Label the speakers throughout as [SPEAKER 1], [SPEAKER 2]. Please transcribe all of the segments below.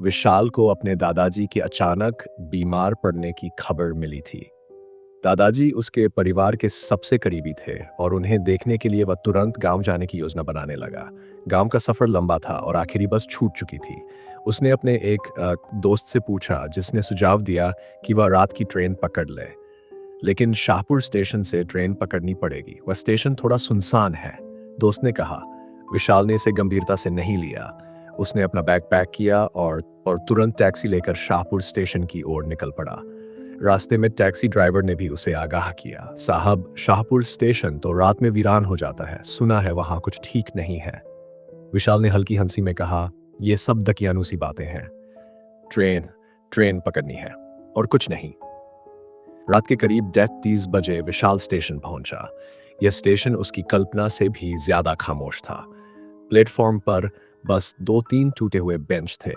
[SPEAKER 1] विशाल को अपने दादाजी के अचानक बीमार पड़ने की खबर मिली थी। दादाजी उसके परिवार के सबसे करीबी थे और उन्हें देखने के लिए वह तुरंत गांव जाने की योजना बनाने लगा। गांव का सफर लंबा था और आखिरी बस छूट चुकी थी। उसने अपने एक दोस्त से पूछा, जिसने सुझाव दिया कि वह रात की ट्रेन पकड़ ले। लेकिन शाहपुर स्टेशन से ट्रेन पकड़नी पड़ेगी, वह स्टेशन थोड़ा सुनसान है, दोस्त ने कहा। विशाल ने इसे गंभीरता से नहीं लिया। उसने अपना बैग पैक किया और तुरंत टैक्सी लेकर शाहपुर स्टेशन की ओर निकल पड़ा। रास्ते में टैक्सी ड्राइवर ने भी उसे आगाह किया, साहब, शाहपुर स्टेशन तो रात में वीरान हो जाता है, सुना है वहां कुछ ठीक नहीं है। विशाल ने हल्की हंसी में कहा, यह सब दकियानूसी बातें हैं। ट्रेन ट्रेन पकड़नी है और कुछ नहीं। रात के करीब 30 बजे विशाल स्टेशन पहुंचा। यह स्टेशन उसकी कल्पना से भी ज्यादा खामोश था। प्लेटफॉर्म पर बस 2-3 टूटे हुए बेंच थे।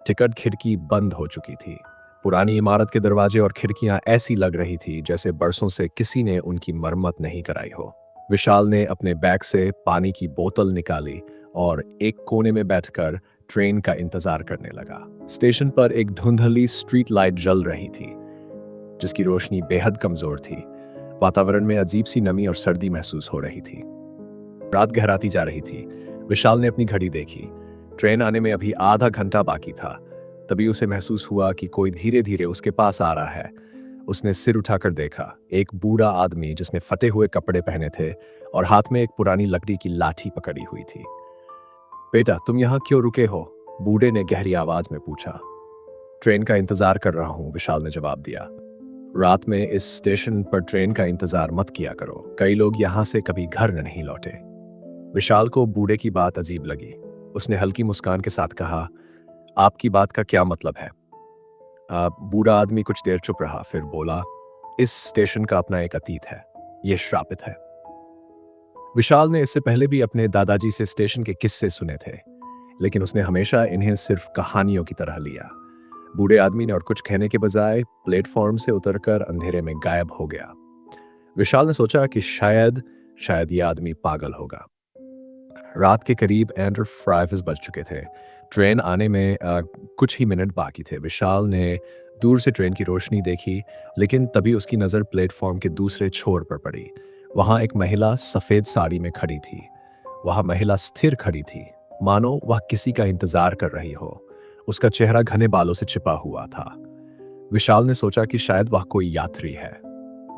[SPEAKER 1] टिकट खिड़की बंद हो चुकी थी। पुरानी इमारत के दरवाजे और खिड़कियां ऐसी लग रही थी जैसे बरसों से किसी ने उनकी मरम्मत नहीं कराई हो। विशाल ने अपने बैग से पानी की बोतल निकाली और एक कोने में बैठकर ट्रेन का इंतजार करने लगा। स्टेशन पर एक धुंधली स्ट्रीट लाइट जल रही थी, जिसकी रोशनी बेहद कमजोर थी। वातावरण में अजीब सी नमी और सर्दी महसूस हो रही थी। रात गहराती जा रही थी। विशाल ने अपनी घड़ी देखी। ट्रेन आने में अभी आधा घंटा बाकी था। तभी उसे महसूस हुआ कि कोई धीरे धीरे उसके पास आ रहा है। उसने सिर उठाकर देखा। एक बूढ़ा आदमी जिसने फटे हुए कपड़े पहने थे और हाथ में एक पुरानी लकड़ी की लाठी पकड़ी हुई थी। बेटा, तुम यहाँ क्यों रुके हो? बूढ़े ने गहरी आवाज में पूछा। ट्रेन का इंतजार कर रहा हूँ, विशाल ने जवाब दिया। रात में इस स्टेशन पर ट्रेन का इंतजार मत किया करो। कई लोग यहाँ से कभी घर नहीं लौटे। विशाल को बूढ़े की बात अजीब लगी। उसने हल्की मुस्कान के साथ कहा, आपकी बात का क्या मतलब है? बूढ़ा आदमी कुछ देर चुप रहा, फिर बोला, इस स्टेशन का अपना एक अतीत है, यह श्रापित है। विशाल ने इससे पहले भी अपने दादाजी से स्टेशन के किस्से सुने थे, लेकिन उसने हमेशा इन्हें सिर्फ कहानियों की तरह लिया। बूढ़े आदमी ने और कुछ कहने के बजाय प्लेटफॉर्म से उतरकर अंधेरे में गायब हो गया। विशाल ने सोचा कि शायद यह आदमी पागल होगा। रात के करीब 5 बज चुके थे। ट्रेन आने में कुछ ही मिनट बाकी थे। विशाल ने दूर से ट्रेन की रोशनी देखी, लेकिन तभी उसकी नज़र प्लेटफॉर्म के दूसरे छोर पर पड़ी। वहां एक महिला सफ़ेद साड़ी में खड़ी थी। वह महिला स्थिर खड़ी थी, मानो वह किसी का इंतजार कर रही हो। उसका चेहरा घने बालों से छिपा हुआ था। विशाल ने सोचा कि शायद वह कोई यात्री है।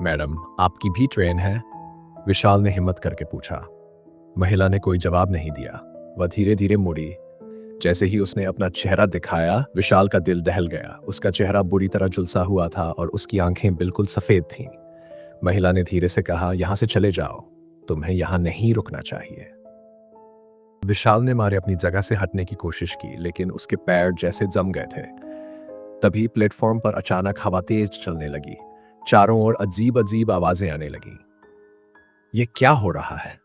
[SPEAKER 1] मैडम, आपकी भी ट्रेन है? विशाल ने हिम्मत करके पूछा। महिला ने कोई जवाब नहीं दिया। वह धीरे धीरे मुड़ी। जैसे ही उसने अपना चेहरा दिखाया, विशाल का दिल दहल गया। उसका चेहरा बुरी तरह झुलसा हुआ था और उसकी आंखें बिल्कुल सफेद थीं। महिला ने धीरे से कहा, यहां से चले जाओ, तुम्हें यहां नहीं रुकना चाहिए। विशाल ने मारे अपनी जगह से हटने की कोशिश की, लेकिन उसके पैर जैसे जम गए थे। तभी प्लेटफॉर्म पर अचानक हवा तेज चलने लगी। चारों ओर अजीब अजीब आवाजें आने लगी। ये क्या हो रहा है?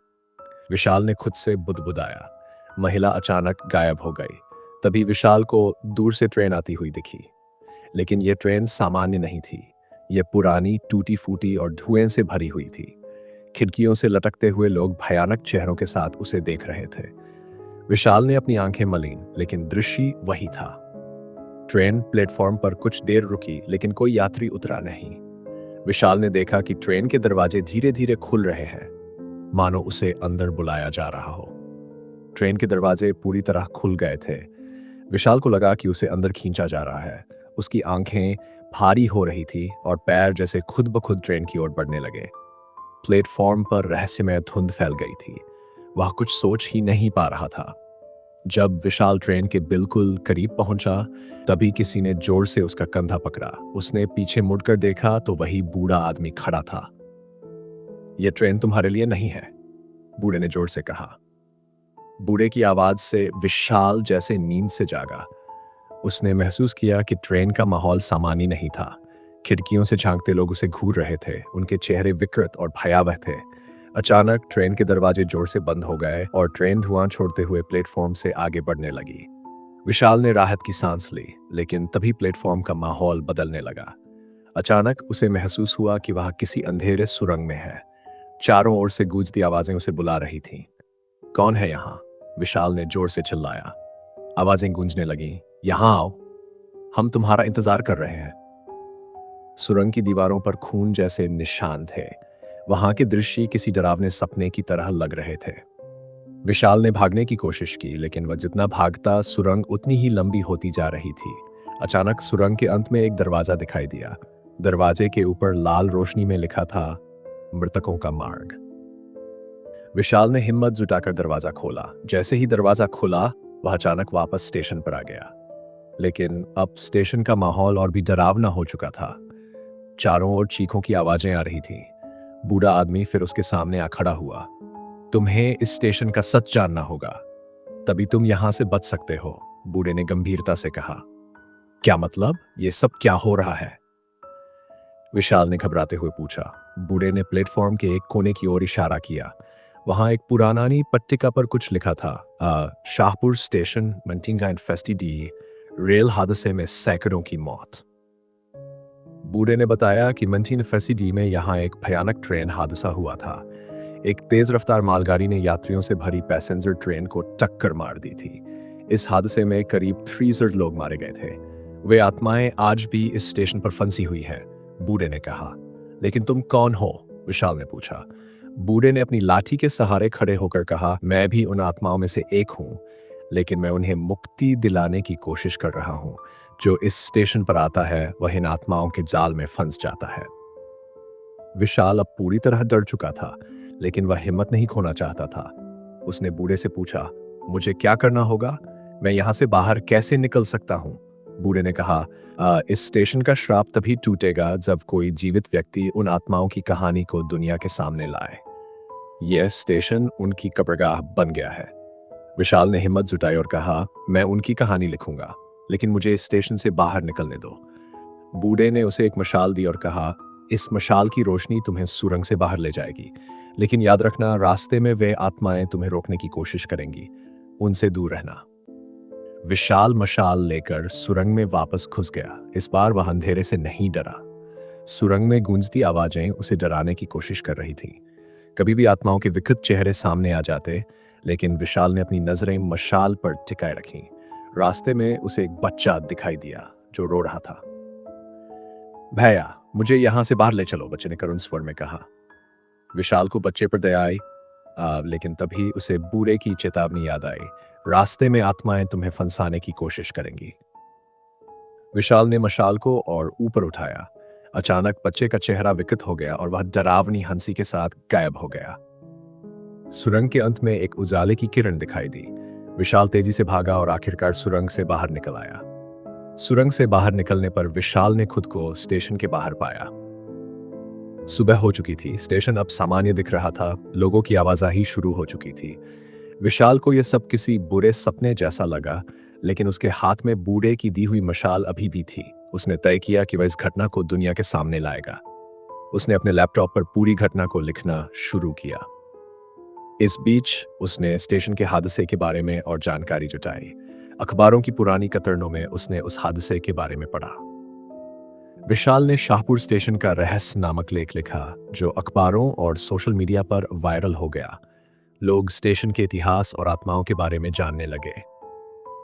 [SPEAKER 1] विशाल ने खुद से बुदबुदाया। महिला अचानक गायब हो गई। तभी विशाल को दूर से ट्रेन आती हुई दिखी, लेकिन यह ट्रेन सामान्य नहीं थी। यह पुरानी, टूटी फूटी और धुएं से भरी हुई थी। खिड़कियों से लटकते हुए लोग भयानक चेहरों के साथ उसे देख रहे थे। विशाल ने अपनी आंखें मलीन, लेकिन दृश्य वही था। ट्रेन प्लेटफॉर्म पर कुछ देर रुकी, लेकिन कोई यात्री उतरा नहीं। विशाल ने देखा कि ट्रेन के दरवाजे धीरे धीरे खुल रहे हैं, मानो उसे अंदर बुलाया जा रहा हो। ट्रेन के दरवाजे पूरी तरह खुल गए थे। विशाल को लगा कि उसे अंदर खींचा जा रहा है। उसकी आंखें भारी हो रही थी और पैर जैसे खुद ब खुद ट्रेन की ओर बढ़ने लगे। प्लेटफॉर्म पर रहस्यमय धुंध फैल गई थी। वह कुछ सोच ही नहीं पा रहा था। जब विशाल ट्रेन के बिल्कुल करीब पहुंचा, तभी किसी ने जोर से उसका कंधा पकड़ा। उसने पीछे मुड़कर देखा तो वही बूढ़ा आदमी खड़ा था। यह ट्रेन तुम्हारे लिए नहीं है, बूढ़े ने जोर से कहा। बूढ़े की आवाज से विशाल जैसे नींद से जागा। उसने महसूस किया कि ट्रेन का माहौल सामान्य नहीं था। खिड़कियों से झांकते लोग उसे घूर रहे थे। उनके चेहरे विकृत और भयावह थे। अचानक ट्रेन के दरवाजे जोर से बंद हो गए और ट्रेन धुआं छोड़ते हुए प्लेटफॉर्म से आगे बढ़ने लगी। विशाल ने राहत की सांस ली, लेकिन तभी प्लेटफॉर्म का माहौल बदलने लगा। अचानक उसे महसूस हुआ कि वह किसी अंधेरे सुरंग में है। चारों ओर से गूंजती आवाजें उसे बुला रही थीं। कौन है यहाँ? विशाल ने जोर से चिल्लाया। आवाजें गूंजने लगीं। यहाँ आओ, हम तुम्हारा इंतजार कर रहे हैं। सुरंग की दीवारों पर खून जैसे निशान थे। वहां के दृश्य किसी डरावने सपने की तरह लग रहे थे। विशाल ने भागने की कोशिश की, लेकिन वह जितना भागता सुरंग उतनी ही लंबी होती जा रही थी। अचानक सुरंग के अंत में एक दरवाजा दिखाई दिया। दरवाजे के ऊपर लाल रोशनी में लिखा था, मृतकों का मार्ग। विशाल ने हिम्मत जुटाकर दरवाजा खोला। जैसे ही दरवाजा खुला, वह अचानक वापस स्टेशन पर आ गया। लेकिन अब स्टेशन का माहौल और भी डरावना हो चुका था। चारों ओर चीखों की आवाजें आ रही थीं। बूढ़ा आदमी फिर उसके सामने आ खड़ा हुआ। तुम्हें इस स्टेशन का सच जानना होगा, तभी तुम यहां से बच सकते हो, बूढ़े ने गंभीरता से कहा। क्या मतलब? ये सब क्या हो रहा है? विशाल ने घबराते हुए पूछा। बूढ़े ने प्लेटफॉर्म के एक कोने की ओर इशारा किया। वहां एक पुरानी पट्टिका पर कुछ लिखा था, शाहपुर स्टेशन मंटिंगा फेस्टिडी, रेल हादसे में सैकड़ों की मौत। बूढ़े ने बताया कि मंटीन फेसिडी में यहाँ एक भयानक ट्रेन हादसा हुआ था। एक तेज रफ्तार मालगाड़ी ने यात्रियों से भरी पैसेंजर ट्रेन को टक्कर मार दी थी। इस हादसे में करीब 300 लोग मारे गए थे। वे आत्माएं आज भी इस स्टेशन पर फंसी हुई हैं, बूढ़े ने कहा। लेकिन तुम कौन हो? विशाल ने पूछा। बूढ़े ने अपनी लाठी के सहारे खड़े होकर कहा, मैं भी उन आत्माओं में से एक हूं, लेकिन मैं उन्हें मुक्ति दिलाने की कोशिश कर रहा हूं। जो इस स्टेशन पर आता है वह इन आत्माओं के जाल में फंस जाता है। विशाल अब पूरी तरह डर चुका था, लेकिन वह हिम्मत नहीं खोना चाहता था। उसने बूढ़े से पूछा, मुझे क्या करना होगा? मैं यहां से बाहर कैसे निकल सकता हूं? बूढ़े ने कहा, इस स्टेशन का श्राप तभी टूटेगा जब कोई जीवित व्यक्ति उन आत्माओं की कहानी को दुनिया के सामने लाए। यह स्टेशन उनकी कब्रगाह बन गया है। विशाल ने हिम्मत जुटाई और कहा, मैं उनकी कहानी लिखूंगा, लेकिन मुझे इस स्टेशन से बाहर निकलने दो। बूढ़े ने उसे एक मशाल दी और कहा, इस मशाल की रोशनी तुम्हें सुरंग से बाहर ले जाएगी, लेकिन याद रखना, रास्ते में वे आत्माएं तुम्हें रोकने की कोशिश करेंगी, उनसे दूर रहना। विशाल मशाल लेकर सुरंग में वापस घुस गया। इस बार वह अंधेरे से नहीं डरा। सुरंग में गूंजती आवाजें उसे डराने की कोशिश कर रही थीं। कभी भी आत्माओं के विकृत चेहरे सामने आ जाते, लेकिन विशाल ने अपनी नजरें मशाल पर टिकाए रखीं। रास्ते में उसे एक बच्चा दिखाई दिया जो रो रहा था। भैया, मुझे यहां से बाहर ले चलो, बच्चे ने करुण स्वर में कहा। विशाल को बच्चे पर दया आई, लेकिन तभी उसे बूढ़े की चेतावनी याद आई, रास्ते में आत्माएं तुम्हें फंसाने की कोशिश करेंगी। विशाल ने मशाल को और ऊपर उठाया। अचानक बच्चे का चेहरा विकृत हो गया और वह डरावनी हंसी के साथ गायब हो गया। सुरंग के अंत में एक उजाले की किरण दिखाई दी। विशाल तेजी से भागा और आखिरकार सुरंग से बाहर निकल आया। सुरंग से बाहर निकलने पर विशाल ने खुद को स्टेशन के बाहर पाया। सुबह हो चुकी थी। स्टेशन अब सामान्य दिख रहा था। लोगों की आवाजाही शुरू हो चुकी थी। विशाल को यह सब किसी बुरे सपने जैसा लगा, लेकिन उसके हाथ में बूढ़े की दी हुई मशाल अभी भी थी। उसने तय किया कि वह इस घटना को दुनिया के सामने लाएगा। उसने अपने लैपटॉप पर पूरी घटना को लिखना शुरू किया। इस बीच उसने स्टेशन के हादसे के बारे में और जानकारी जुटाई। अखबारों की पुरानी कतरनों में उसने उस हादसे के बारे में पढ़ा। विशाल ने शाहपुर स्टेशन का रहस्य नामक लेख लिखा, जो अखबारों और सोशल मीडिया पर वायरल हो गया। लोग स्टेशन के इतिहास और आत्माओं के बारे में जानने लगे।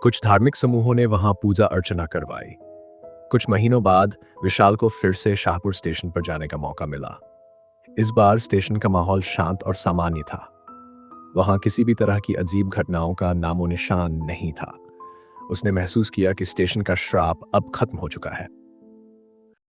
[SPEAKER 1] कुछ धार्मिक समूहों ने वहां पूजा अर्चना करवाई। कुछ महीनों बाद विशाल को फिर से शाहपुर स्टेशन पर जाने का मौका मिला। इस बार स्टेशन का माहौल शांत और सामान्य था। वहां किसी भी तरह की अजीब घटनाओं का नामो निशान नहीं था। उसने महसूस किया कि स्टेशन का श्राप अब खत्म हो चुका है।